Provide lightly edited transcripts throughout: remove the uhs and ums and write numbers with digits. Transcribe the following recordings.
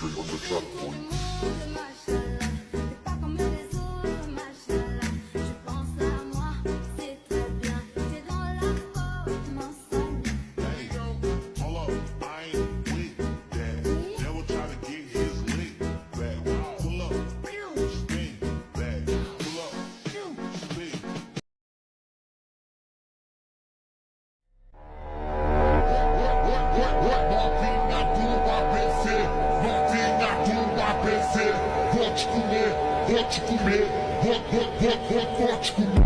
on the track for you. Vou te comer, vou te comer.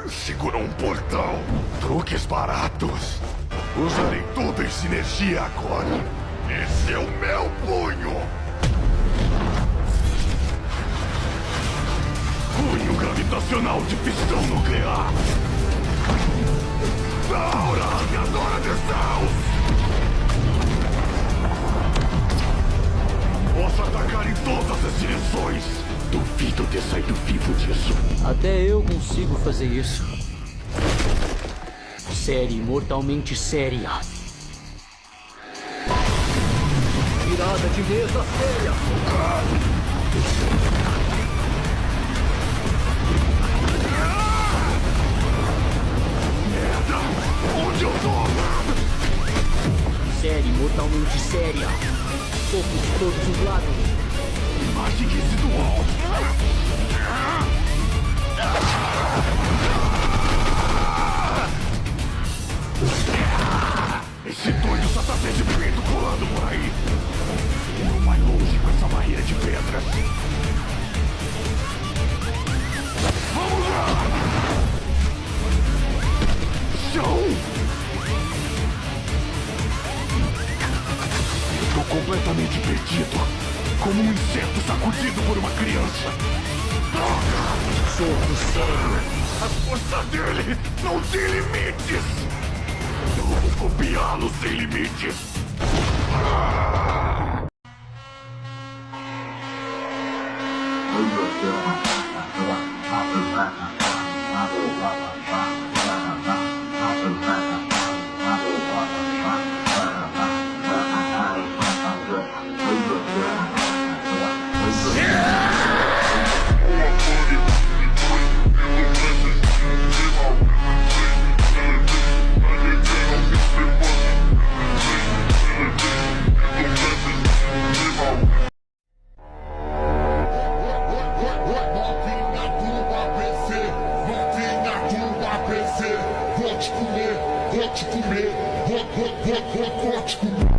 Segurou um portão, truques baratos. Usarei toda essa energia agora. Esse é o meu punho. Punho gravitacional de pistão nuclear. Aura radiadora de Zeus. Posso atacar em todas as direções. Duvido ter saído vivo disso. Até eu consigo fazer isso. Série mortalmente séria. Virada de mesa séria. Merda! Onde eu tô? Série mortalmente séria. Fogo de todos os lados. Imagem residual. Esse doido só tá sem de peito colando por aí. Vou mais longe com essa barreira de pedras. Vamos lá! Show! Tô completamente perdido. Como um inseto sacudido por uma criança. Soco sério. A força dele não tem limites. Eu vou copiá-lo sem limites. Vou te comer, vou te comer.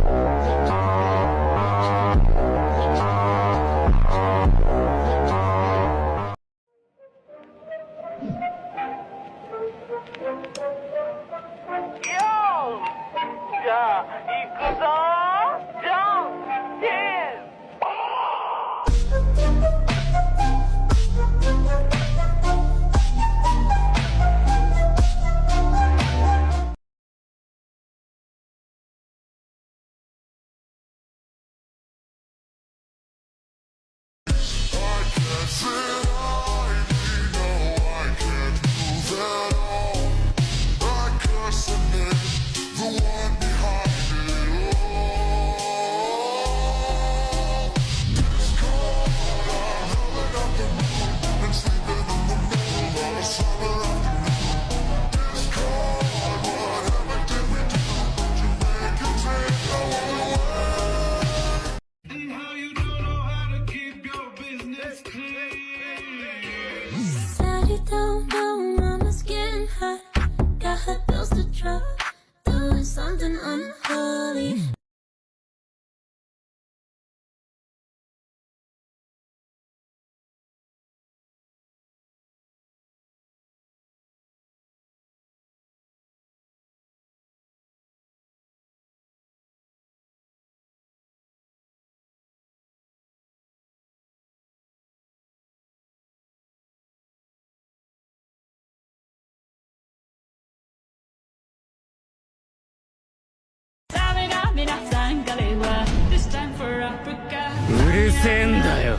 せんだよ。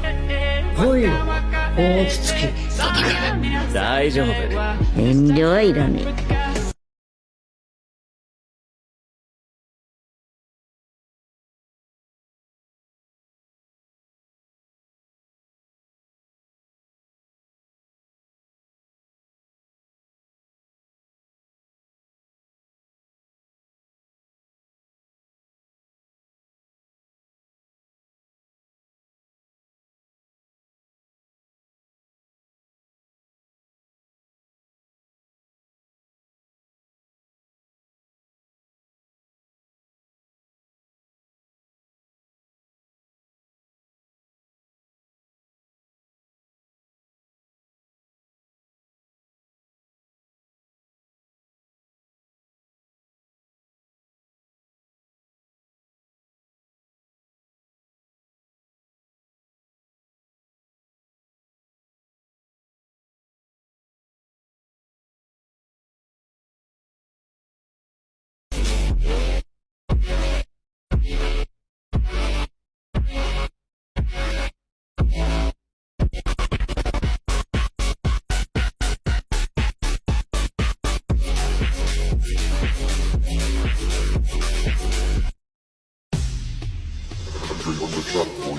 恋は大きつき。大丈夫。遠慮はいらねえ。Country on the track, boy.